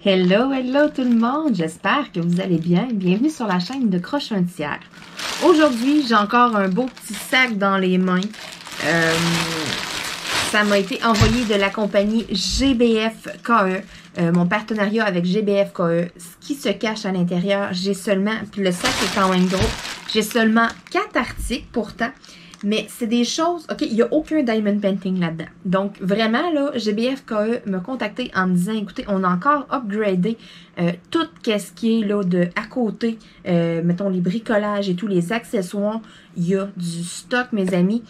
Hello, hello tout le monde! J'espère que vous allez bien. Bienvenue sur la chaîne de Croche un tiers. Aujourd'hui, j'ai encore un beau petit sac dans les mains. Ça m'a été envoyé de la compagnie GBF KE. Mon partenariat avec GBF KE. Ce qui se cache à l'intérieur, j'ai seulement, puis le sac est quand même gros, j'ai seulement 4 articles pourtant. Mais c'est des choses, ok, il n'y a aucun diamond painting là-dedans. Donc, vraiment, là, GBF KE m'a contacté en me disant, écoutez, on a encore upgradé tout ce qui est là de à côté, mettons les bricolages et tous les accessoires. Il y a du stock, mes amis,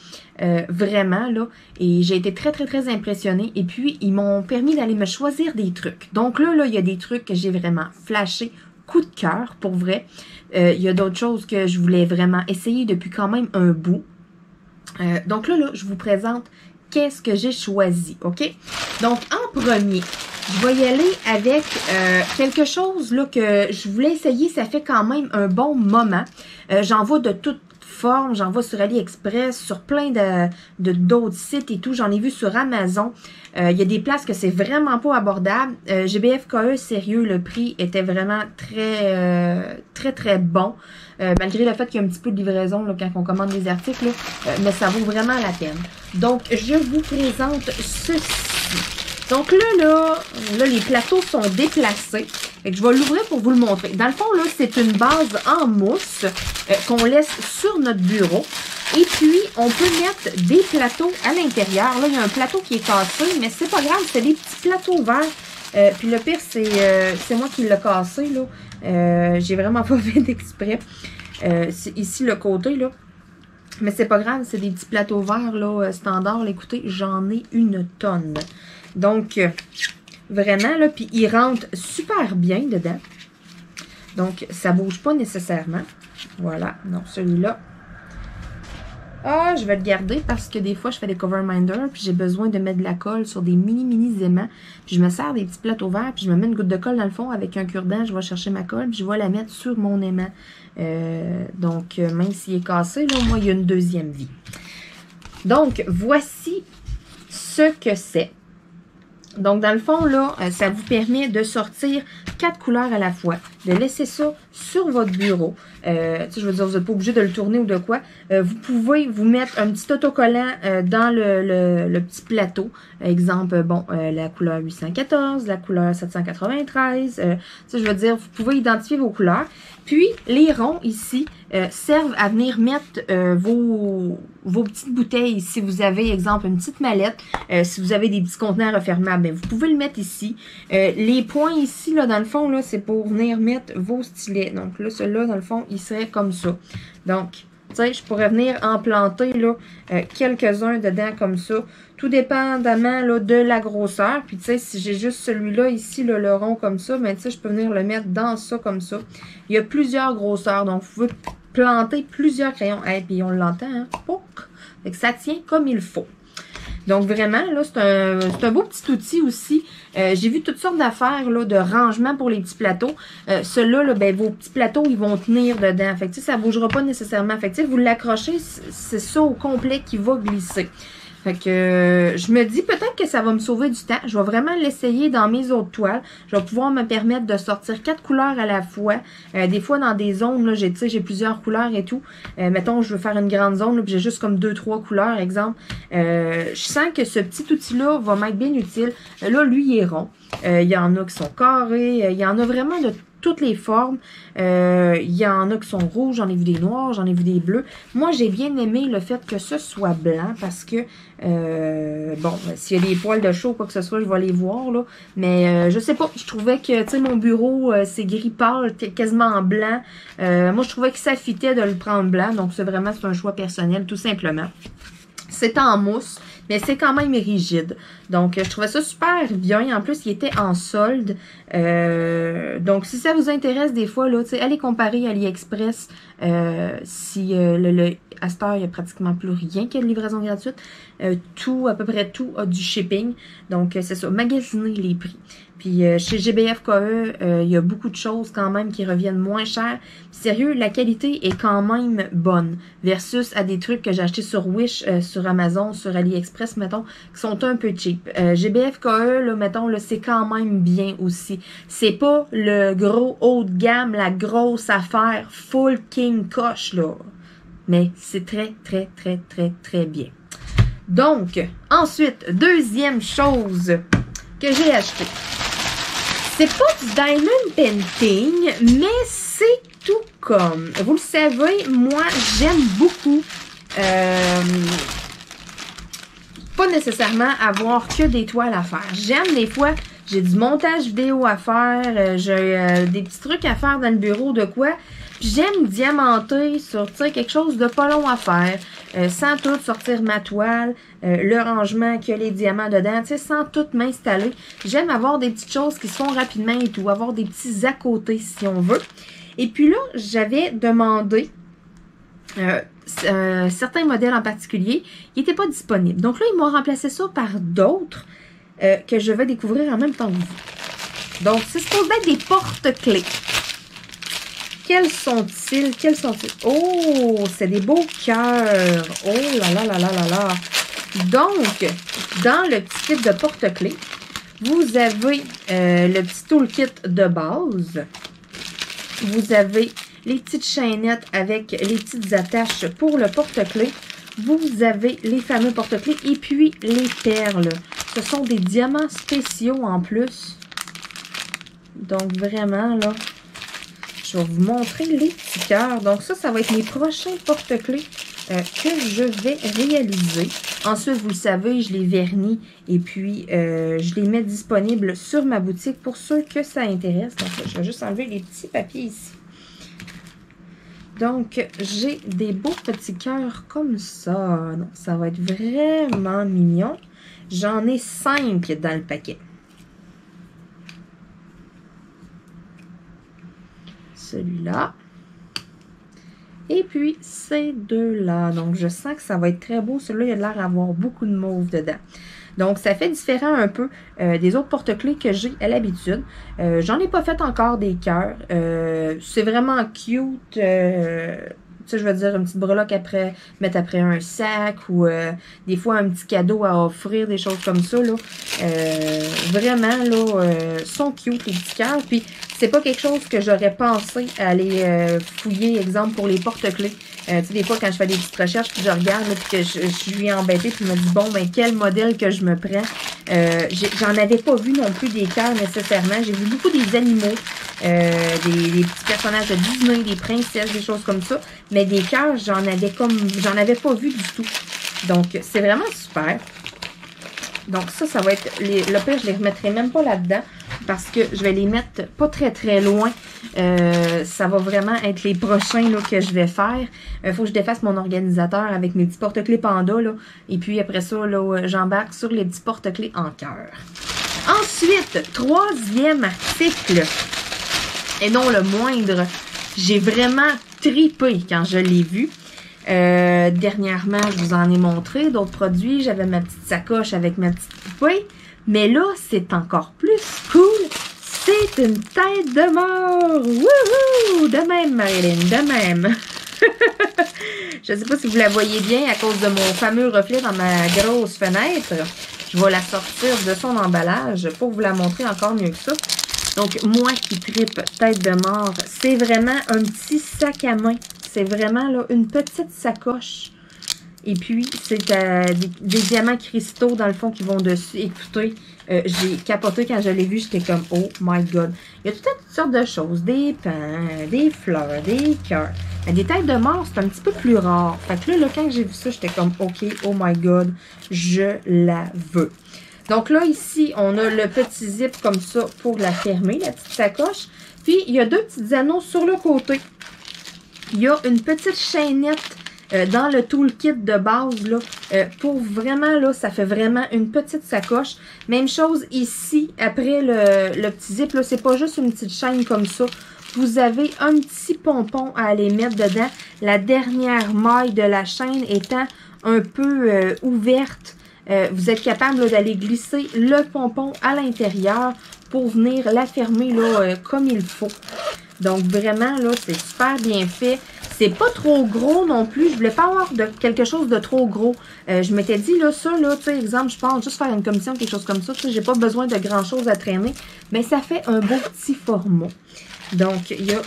vraiment, là. Et j'ai été très, très, très impressionnée. Et puis, ils m'ont permis d'aller me choisir des trucs. Donc là, il y a des trucs que j'ai vraiment flashé. Coup de cœur, pour vrai. Il y a d'autres choses que je voulais vraiment essayer depuis quand même un bout. Donc là, je vous présente qu'est-ce que j'ai choisi, ok? Donc, en premier, je vais y aller avec quelque chose là que je voulais essayer. Ça fait quand même un bon moment. J'en vois de toutes formes. J'en vois sur AliExpress, sur plein d'autres sites et tout. J'en ai vu sur Amazon. Il y a des places que c'est vraiment pas abordable. GBF KE, sérieux, le prix était vraiment très bon. Malgré le fait qu'il y a un petit peu de livraison là, quand on commande des articles, là, mais ça vaut vraiment la peine. Donc, je vous présente ceci. Donc là, les plateaux sont déplacés. Fait que je vais l'ouvrir pour vous le montrer. Dans le fond, là, c'est une base en mousse qu'on laisse sur notre bureau. Et puis, on peut mettre des plateaux à l'intérieur. Là, il y a un plateau qui est cassé, mais c'est pas grave, c'est des petits plateaux verts. Puis le pire, c'est moi qui l'ai cassé, là. J'ai vraiment pas fait d'exprès. C'est ici le côté, là. Mais c'est pas grave, c'est des petits plateaux verts, là, standard. Écoutez, j'en ai une tonne. Donc, vraiment, là, puis il rentre super bien dedans. Donc, ça bouge pas nécessairement. Voilà, non, celui-là. Ah, je vais le garder parce que des fois, je fais des cover minders, puis j'ai besoin de mettre de la colle sur des mini aimants. Puis je me sers des petits plateaux verts, puis je me mets une goutte de colle dans le fond avec un cure-dent. Je vais chercher ma colle, puis je vais la mettre sur mon aimant. Donc, même s'il est cassé, là, moi, il y a une deuxième vie. Donc, voici ce que c'est. Donc, dans le fond, là, ça vous permet de sortir 4 couleurs à la fois, de laisser ça sur votre bureau. Je veux dire, vous n'êtes pas obligé de le tourner ou de quoi. Vous pouvez vous mettre un petit autocollant dans le petit plateau. Exemple, bon, la couleur 814, la couleur 793. Je veux dire, vous pouvez identifier vos couleurs. Puis, les ronds ici servent à venir mettre vos petites bouteilles. Si vous avez, exemple, une petite mallette, si vous avez des petits conteneurs refermables, bien, vous pouvez le mettre ici. Les points ici, là, dans le fond, là, c'est pour venir mettre vos stylets. Donc là, celui-là, dans le fond, il serait comme ça. Donc, tu sais, je pourrais venir en planter là quelques-uns dedans comme ça, tout dépendamment là, de la grosseur. Puis tu sais, si j'ai juste celui-là ici, là, le rond comme ça, mais tu sais, je peux venir le mettre dans ça comme ça. Il y a plusieurs grosseurs, donc vous pouvez planter plusieurs crayons. Et puis on l'entend, hein? Pouc! Fait que ça tient comme il faut. Donc, vraiment, là, c'est un beau petit outil aussi. J'ai vu toutes sortes d'affaires là de rangement pour les petits plateaux. Ceux-là, là, ben, vos petits plateaux, ils vont tenir dedans. Fait que, ça ne bougera pas nécessairement. Fait que, vous l'accrochez, c'est ça au complet qui va glisser. Fait que je me dis peut-être que ça va me sauver du temps. Je vais vraiment l'essayer dans mes autres toiles. Je vais pouvoir me permettre de sortir 4 couleurs à la fois. Des fois, dans des zones, là, j'ai plusieurs couleurs et tout. Mettons, je veux faire une grande zone, là, puis j'ai juste comme 2-3 couleurs, exemple. Je sens que ce petit outil-là va m'être bien utile. Là, lui, il est rond. Il y en a qui sont carrés. Il y en a vraiment de toutes les formes. Il y en a qui sont rouges, j'en ai vu des noirs, j'en ai vu des bleus. Moi, j'ai bien aimé le fait que ce soit blanc parce que, bon, s'il y a des poils de chat ou quoi que ce soit, je vais les voir, là. Mais je sais pas, je trouvais que, tu sais, mon bureau, c'est gris pâle, quasiment en blanc. Moi, je trouvais que ça fitait de le prendre blanc. Donc, c'est un choix personnel, tout simplement. C'est en mousse, mais c'est quand même rigide. Donc, je trouvais ça super bien. En plus, il était en solde. Donc, si ça vous intéresse des fois, là, allez comparer AliExpress si le à cette heure, il n'y a pratiquement plus rien qui a de livraison gratuite. Tout, à peu près tout, a du shipping. Donc, c'est ça, magasiner les prix. Puis chez GBF KE, il y a beaucoup de choses quand même qui reviennent moins cher. Puis, sérieux, la qualité est quand même bonne versus à des trucs que j'ai achetés sur Wish, sur Amazon, sur AliExpress, mettons, qui sont un peu cheap. GBF KE, là, mettons, là, c'est quand même bien aussi. C'est pas le gros haut de gamme, la grosse affaire full king coche, là. Mais c'est très, très, très, très, très bien. Donc, ensuite, deuxième chose que j'ai acheté. C'est pas du diamond painting, mais c'est tout comme. Vous le savez, moi, j'aime beaucoup pas nécessairement avoir que des toiles à faire. J'aime des fois, j'ai du montage vidéo à faire, j'ai des petits trucs à faire dans le bureau de quoi. J'aime diamanter sur quelque chose de pas long à faire, sans tout sortir ma toile, le rangement qu'il y a les diamants dedans, sans tout m'installer. J'aime avoir des petites choses qui se font rapidement et tout, avoir des petits à côté si on veut. Et puis là, j'avais demandé certains modèles en particulier, ils n'étaient pas disponibles. Donc là, ils m'ont remplacé ça par d'autres que je vais découvrir en même temps que vous. Donc, c'est supposé être des porte-clés. Quels sont-ils? Quels sont-ils? Oh, c'est des beaux cœurs. Oh là là là là là là. Donc, dans le petit kit de porte-clés, vous avez le petit toolkit de base. Vous avez les petites chaînettes avec les petites attaches pour le porte-clés. Vous avez les fameux porte-clés et puis les perles. Ce sont des diamants spéciaux en plus. Donc, vraiment, là... Je vais vous montrer les petits cœurs. Donc ça va être mes prochains porte-clés que je vais réaliser. Ensuite, vous le savez, je les vernis et puis je les mets disponibles sur ma boutique pour ceux que ça intéresse. Donc, je vais juste enlever les petits papiers ici. Donc, j'ai des beaux petits cœurs comme ça. Donc, ça va être vraiment mignon. J'en ai 5 dans le paquet. Celui-là. Et puis, ces deux-là. Donc, je sens que ça va être très beau. Celui-là, il a l'air d'avoir beaucoup de mauve dedans. Donc, ça fait différent un peu des autres porte-clés que j'ai à l'habitude. J'en ai pas fait encore des cœurs. C'est vraiment cute. Tu sais, je veux dire, une petite breloque après, mettre après un sac ou des fois un petit cadeau à offrir, des choses comme ça, là. Vraiment, là, sont cute, les petits cœurs. Puis, c'est pas quelque chose que j'aurais pensé à aller fouiller, exemple, pour les porte-clés. Tu sais, des fois, quand je fais des petites recherches, puis je regarde, là, puis que je suis embêtée, puis je me dis, bon, ben, quel modèle que je me prends? J'en avais pas vu non plus des cœurs nécessairement. J'ai vu beaucoup des animaux, des petits personnages de Disney, des princesses, des choses comme ça. Mais des cœurs, j'en avais pas vu du tout. Donc, c'est vraiment super. Donc, ça va être... Le pire, je les remettrai même pas là-dedans parce que je vais les mettre pas très très loin. Ça va vraiment être les prochains là, que je vais faire. Il faut que je défasse mon organisateur avec mes petits porte-clés panda. Là, et puis après ça, j'embarque sur les petits porte-clés en cœur. Ensuite, troisième article, et non le moindre, j'ai vraiment tripé quand je l'ai vu. Dernièrement, je vous en ai montré d'autres produits. J'avais ma petite sacoche avec ma petite poupée. Mais là, c'est encore plus cool. C'est une tête de mort. Wouhou! De même, Marilyn, de même. Je ne sais pas si vous la voyez bien à cause de mon fameux reflet dans ma grosse fenêtre. Je vais la sortir de son emballage pour vous la montrer encore mieux que ça. Donc, moi qui tripe tête de mort, c'est vraiment un petit sac à main. C'est vraiment là une petite sacoche. Et puis, c'est des diamants cristaux, dans le fond, qui vont dessus. Écoutez, j'ai capoté quand je l'ai vu. J'étais comme, oh my God. Il y a toutes sortes de choses. Des pans, des fleurs, des cœurs. Des têtes de mort, c'est un petit peu plus rare. Fait que là quand j'ai vu ça, j'étais comme, OK, oh my God, je la veux. Donc là, ici, on a le petit zip comme ça pour la fermer, la petite sacoche. Puis, il y a deux petits anneaux sur le côté. Il y a une petite chaînette dans le toolkit de base, là, pour vraiment, là, ça fait vraiment une petite sacoche. Même chose ici, après le petit zip, là, c'est pas juste une petite chaîne comme ça vous avez un petit pompon à aller mettre dedans. La dernière maille de la chaîne étant un peu ouverte, vous êtes capable d'aller glisser le pompon à l'intérieur pour venir la fermer là, comme il faut. Donc vraiment, là, c'est super bien fait. C'est pas trop gros non plus. Je voulais pas avoir quelque chose de trop gros. Je m'étais dit, là, ça, là, tu sais, exemple, je pense juste faire une commission, quelque chose comme ça. Tu sais, j'ai pas besoin de grand chose à traîner. Mais ça fait un beau petit format. Donc, il y a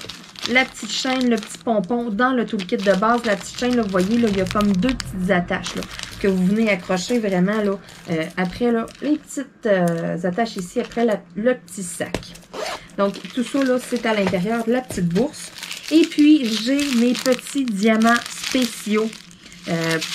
la petite chaîne, le petit pompon dans le toolkit de base. La petite chaîne, là, vous voyez, là, il y a comme deux petites attaches, là, que vous venez accrocher vraiment, là, après, là, les petites attaches ici, après le petit sac. Donc, tout ça, là, c'est à l'intérieur de la petite bourse. Et puis, j'ai mes petits diamants spéciaux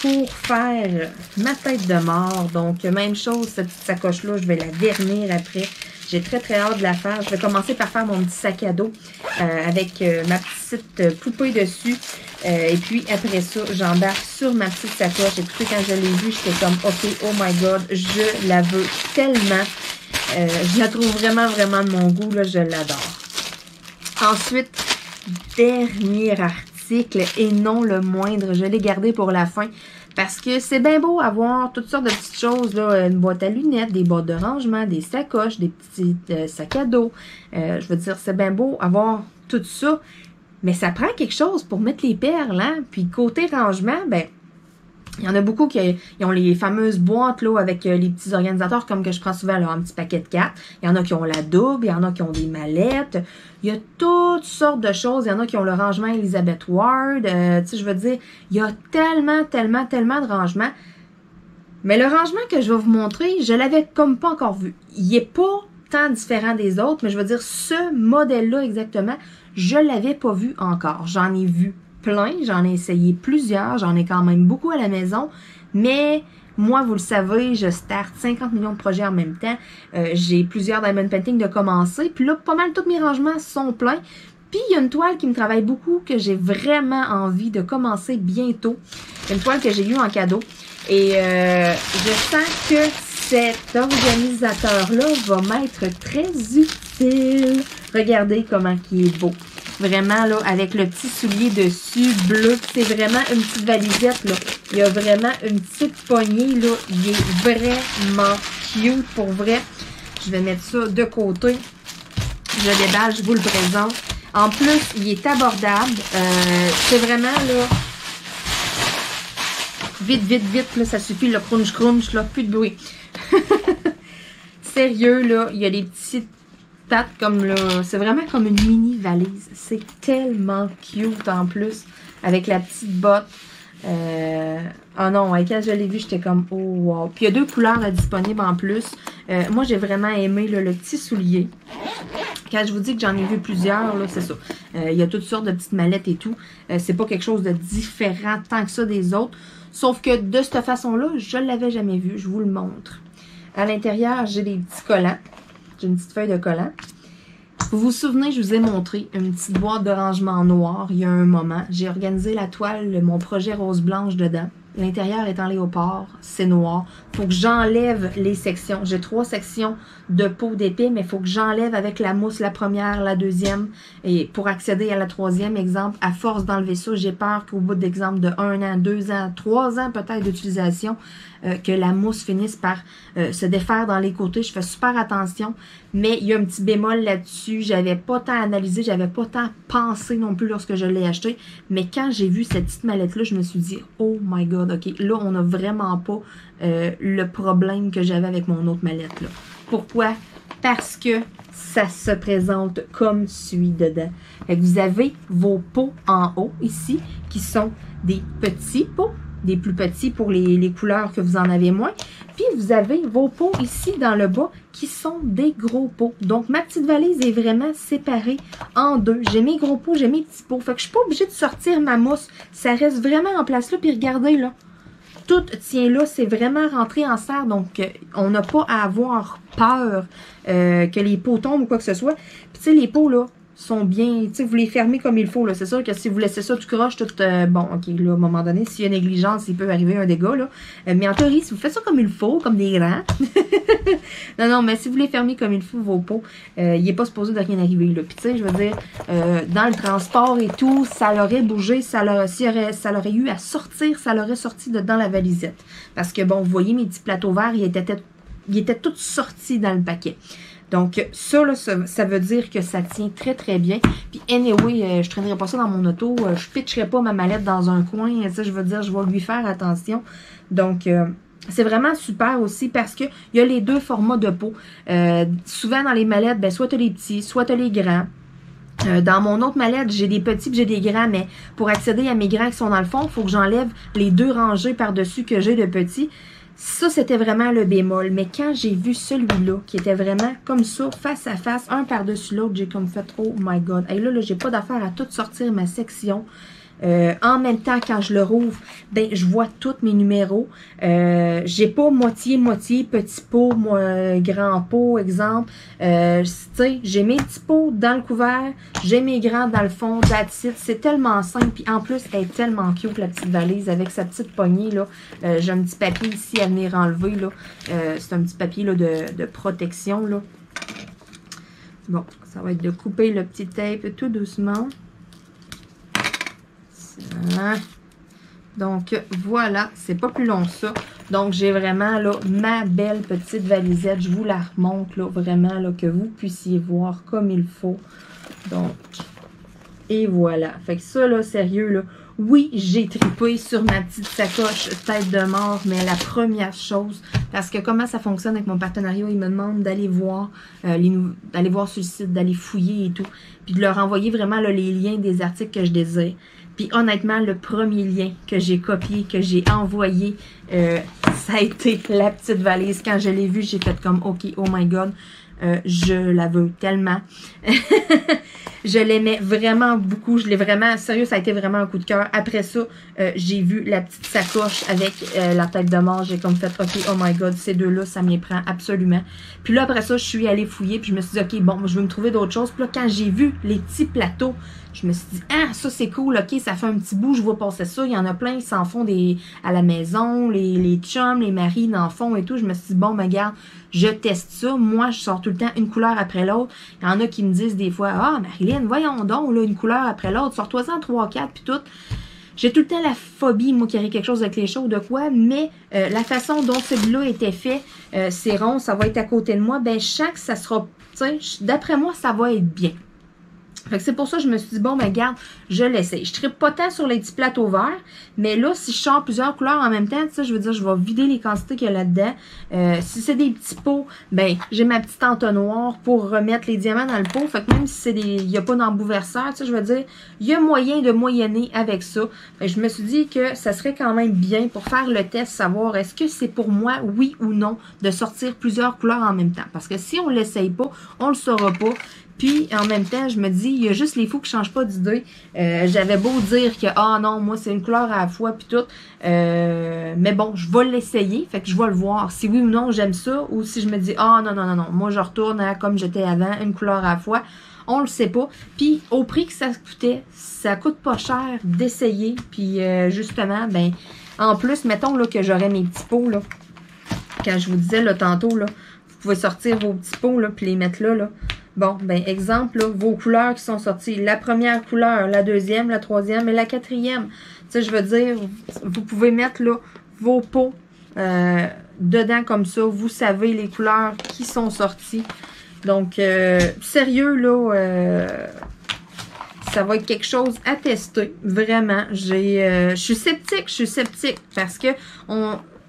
pour faire ma tête de mort. Donc, même chose, cette petite sacoche-là, je vais la vernir après. J'ai très, très hâte de la faire. Je vais commencer par faire mon petit sac à dos avec ma petite poupée dessus. Et puis, après ça, j'embarque sur ma petite sacoche. Écoutez, quand je l'ai vue, j'étais comme, OK, oh my God, je la veux tellement. Je la trouve vraiment, vraiment de mon goût. Là, je l'adore. Ensuite, dernier article et non le moindre. Je l'ai gardé pour la fin. Parce que c'est bien beau avoir toutes sortes de petites choses, là, une boîte à lunettes, des boîtes de rangement, des sacoches, des petits sacs à dos. Je veux dire, c'est bien beau avoir tout ça, mais ça prend quelque chose pour mettre les perles, hein? Puis côté rangement, ben, il y en a beaucoup qui ont les fameuses boîtes là avec les petits organisateurs comme que je prends souvent là, un petit paquet de 4. Il y en a qui ont la double, il y en a qui ont des mallettes. Il y a toutes sortes de choses. Il y en a qui ont le rangement Elizabeth Ward. Tu sais, je veux dire, il y a tellement de rangements. Mais le rangement que je vais vous montrer, je l'avais comme pas encore vu. Il n'est pas tant différent des autres, mais je veux dire, ce modèle-là exactement, je l'avais pas vu encore. J'en ai vu plein, j'en ai essayé plusieurs, j'en ai quand même beaucoup à la maison, mais moi, vous le savez, je starte 50 millions de projets en même temps, j'ai plusieurs diamond painting de commencer, puis là, pas mal tous mes rangements sont pleins, puis il y a une toile qui me travaille beaucoup, que j'ai vraiment envie de commencer bientôt, une toile que j'ai eue en cadeau, et je sens que cet organisateur-là va m'être très utile. Regardez comment il est beau. Vraiment, là, avec le petit soulier dessus, bleu. C'est vraiment une petite valisette, là. Il y a vraiment une petite poignée, là. Il est vraiment cute, pour vrai. Je vais mettre ça de côté. Je déballe, je vous le présente. En plus, il est abordable. C'est vraiment, là, vite, là, ça suffit, le crunch, là, plus de bruit. Sérieux, là, il y a des petites pattes comme là, c'est vraiment comme une mini valise. C'est tellement cute en plus, avec la petite botte. Oh non, quand je l'ai vu, j'étais comme, oh wow. Puis il y a deux couleurs là, disponibles en plus. Moi, j'ai vraiment aimé là, le petit soulier. Quand je vous dis que j'en ai vu plusieurs, là, c'est ça. Il y a toutes sortes de petites mallettes et tout. C'est pas quelque chose de différent tant que ça des autres. Sauf que de cette façon-là, je ne l'avais jamais vu. Je vous le montre. À l'intérieur, j'ai des petits collants. J'ai une petite feuille de collant. Vous vous souvenez, je vous ai montré une petite boîte de rangement noir il y a un moment. J'ai organisé la toile, mon projet rose blanche dedans. L'intérieur est en léopard, c'est noir. Il faut que j'enlève les sections. J'ai 3 sections de peau d'épée, mais il faut que j'enlève avec la mousse la première, la deuxième. Et pour accéder à la 3e, exemple, à force d'enlever ça, j'ai peur qu'au bout d'exemple de 1 an, 2 ans, 3 ans peut-être d'utilisation, que la mousse finisse par se défaire dans les côtés. Je fais super attention, mais il y a un petit bémol là-dessus. J'avais pas tant analysé, j'avais pas tant pensé non plus lorsque je l'ai acheté. Mais quand j'ai vu cette petite mallette-là, je me suis dit, oh my God, OK, là, on n'a vraiment pas le problème que j'avais avec mon autre mallette, là. Pourquoi? Parce que ça se présente comme suit dedans. Fait que vous avez vos pots en haut, ici, qui sont des petits pots, des plus petits pour les couleurs que vous en avez moins. Puis, vous avez vos pots ici dans le bas qui sont des gros pots. Donc, ma petite valise est vraiment séparée en deux. J'ai mes gros pots, j'ai mes petits pots. Fait que je suis pas obligée de sortir ma mousse. Ça reste vraiment en place là. Puis, regardez là. Tout tient là. C'est vraiment rentré en serre. Donc, on n'a pas à avoir peur que les pots tombent ou quoi que ce soit. Puis, tu sais, les pots là, sont bien, tu sais, vous les fermez comme il faut, là. C'est sûr que si vous laissez ça tout croche, tout, bon, ok, là, à un moment donné, s'il y a négligence, il peut arriver un dégât, là. Mais en théorie, si vous faites ça comme il faut, comme des grands, non, non, mais si vous les fermez comme il faut, vos pots, il n'est pas supposé de rien arriver, là. Puis, tu sais, je veux dire, dans le transport et tout, ça l'aurait bougé, ça l'aurait eu à sortir, ça l'aurait sorti dans la valisette. Parce que, bon, vous voyez, mes petits plateaux verts, ils étaient tous sortis dans le paquet. Donc, ça, là, ça veut dire que ça tient très, très bien. Puis, anyway, je traînerai pas ça dans mon auto. Je pitcherai pas ma mallette dans un coin. Ça, je veux dire, je vais lui faire attention. Donc, c'est vraiment super aussi parce que il y a les deux formats de peau. Souvent, dans les mallettes, ben, soit tu as les petits, soit tu as les grands. Dans mon autre mallette, j'ai des petits et j'ai des grands, mais pour accéder à mes grands qui sont dans le fond, il faut que j'enlève les deux rangées par-dessus que j'ai de petits. Ça, c'était vraiment le bémol. Mais quand j'ai vu celui-là, qui était vraiment comme ça, face à face, un par-dessus l'autre, j'ai comme fait « Oh my God! » Et là, j'ai pas d'affaire à tout sortir ma section. En même temps, quand je le rouvre, ben, je vois tous mes numéros. J'ai pas moitié-moitié, petit pot, grand pot, exemple. Tu sais, j'ai mes petits pots dans le couvert, j'ai mes grands dans le fond, that's it. C'est tellement simple. Puis en plus, elle est tellement cute, la petite valise, avec sa petite poignée, là. J'ai un petit papier ici à venir enlever, là. C'est un petit papier, là, de protection, là. Bon, ça va être de couper le petit tape tout doucement. Donc, voilà, c'est pas plus long que ça. Donc, j'ai vraiment, là, ma belle petite valisette. Je vous la remonte, là, vraiment, là, que vous puissiez voir comme il faut. Donc, et voilà. Fait que ça, là, sérieux, là, oui, j'ai tripé sur ma petite sacoche tête de mort, mais la première chose, parce que comment ça fonctionne avec mon partenariat, ils me demandent d'aller voir, d'aller voir sur le site, d'aller fouiller et tout, puis de leur envoyer vraiment là, les liens des articles que je désire. Puis honnêtement, le premier lien que j'ai copié, que j'ai envoyé, ça a été la petite valise. Quand je l'ai vue, j'ai fait comme, OK, oh my God, je la veux tellement. Je l'aimais vraiment beaucoup. Je l'ai vraiment, sérieux, ça a été vraiment un coup de cœur. Après ça, j'ai vu la petite sacoche avec la tête de mort. J'ai comme fait, OK, oh my God, ces deux-là, ça m'y prend absolument. Puis là, après ça, je suis allée fouiller. Puis je me suis dit, OK, bon, je vais me trouver d'autres choses. Puis là, quand j'ai vu les petits plateaux, je me suis dit, ah, ça c'est cool, OK, ça fait un petit bout, je vois passer ça. Il y en a plein qui s'en font à la maison, les chums, les maris en font et tout. Je me suis dit, bon, ben, regarde, je teste ça. Moi, je sors tout le temps une couleur après l'autre. Il y en a qui me disent des fois, ah, Marilyn, voyons donc, là, une couleur après l'autre, sors-toi-en 3, 4, puis tout. J'ai tout le temps la phobie, moi, qui aurait quelque chose avec les choses de quoi, mais la façon dont celui-là était fait, c'est rond, ça va être à côté de moi, ben, chaque, ça sera, tu sais, d'après moi, ça va être bien. Fait que c'est pour ça que je me suis dit, bon, ben garde, je l'essaye. Je tripe pas tant sur les petits plateaux verts, mais là, si je sors plusieurs couleurs en même temps, tu sais, je veux dire, je vais vider les quantités qu'il y a là-dedans. Si c'est des petits pots, ben, j'ai ma petite entonnoir pour remettre les diamants dans le pot. Fait que même si il n'y a pas d'embout verseur, tu sais, je veux dire, il y a moyen de moyenner avec ça. Fait que je me suis dit que ça serait quand même bien pour faire le test, savoir est-ce que c'est pour moi, oui ou non, de sortir plusieurs couleurs en même temps. Parce que si on l'essaye pas, on le saura pas. Puis, en même temps, je me dis, il y a juste les fous qui ne changent pas d'idée. J'avais beau dire que, ah non, moi, c'est une couleur à la fois, puis tout. Mais bon, je vais l'essayer, fait que je vais le voir. Si oui ou non, j'aime ça, ou si je me dis, ah non, non, non, non, moi, je retourne à comme j'étais avant, une couleur à la fois. On le sait pas. Puis, au prix que ça coûte pas cher d'essayer. Puis, justement, ben, en plus, mettons là que j'aurais mes petits pots, là. Quand je vous disais, là, tantôt, là, vous pouvez sortir vos petits pots, là, puis les mettre là, là. Bon, ben, exemple, là, vos couleurs qui sont sorties. La première couleur, la deuxième, la troisième et la quatrième. Tu sais, je veux dire, vous pouvez mettre, là, vos pots dedans comme ça. Vous savez les couleurs qui sont sorties. Donc, sérieux, là, ça va être quelque chose à tester. Vraiment. Je suis sceptique parce que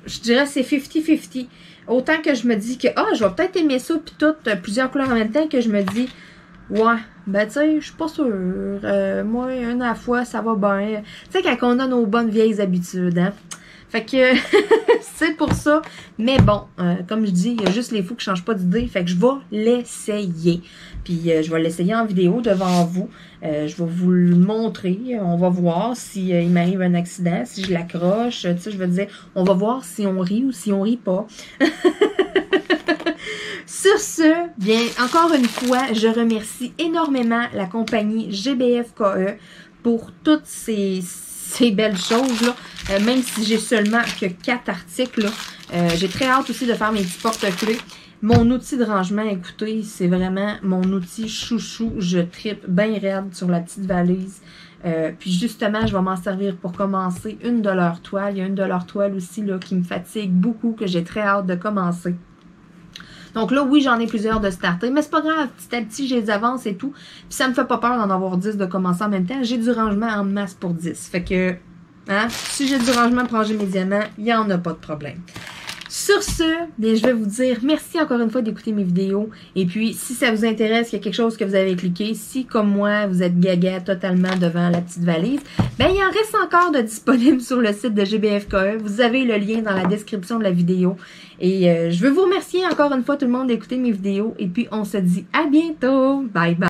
je dirais c'est 50-50. Autant que je me dis que, je vais peut-être aimer ça, puis toutes plusieurs couleurs en même temps, que je me dis, ouais, ben tu sais, je suis pas sûre. Moi, une à la fois, ça va bien. Tu sais, quand on a nos bonnes vieilles habitudes, hein. Fait que, c'est pour ça. Mais bon, comme je dis, il y a juste les fous qui changent pas d'idée. Fait que je vais l'essayer. Puis, je vais l'essayer en vidéo devant vous. Je vais vous le montrer. On va voir si il m'arrive un accident, si je l'accroche. Tu sais, je veux dire, on va voir si on rit ou si on rit pas. Sur ce, bien, encore une fois, je remercie énormément la compagnie GBF KE pour toutes ces belles choses-là. Même si j'ai seulement que 4 articles, j'ai très hâte aussi de faire mes petits porte-clés. Mon outil de rangement, écoutez, c'est vraiment mon outil chouchou. Je trippe bien raide sur la petite valise. Puis justement, je vais m'en servir pour commencer une de leurs toiles. Il y a une de leurs toiles aussi là, qui me fatigue beaucoup, que j'ai très hâte de commencer. Donc là, oui, j'en ai plusieurs de starter, mais c'est pas grave, petit à petit, j'ai des avances et tout. Puis ça me fait pas peur d'en avoir 10 de commencer en même temps. J'ai du rangement en masse pour 10. Fait que, hein, si j'ai du rangement pour ranger mes diamants, il n'y en a pas de problème. Sur ce, bien, je vais vous dire merci encore une fois d'écouter mes vidéos. Et puis, si ça vous intéresse, qu'il y a quelque chose que vous avez cliqué, si comme moi, vous êtes gaga totalement devant la petite valise, bien, il en reste encore de disponible sur le site de GBF-KE. Vous avez le lien dans la description de la vidéo. Et je veux vous remercier encore une fois tout le monde d'écouter mes vidéos. Et puis, on se dit à bientôt. Bye bye.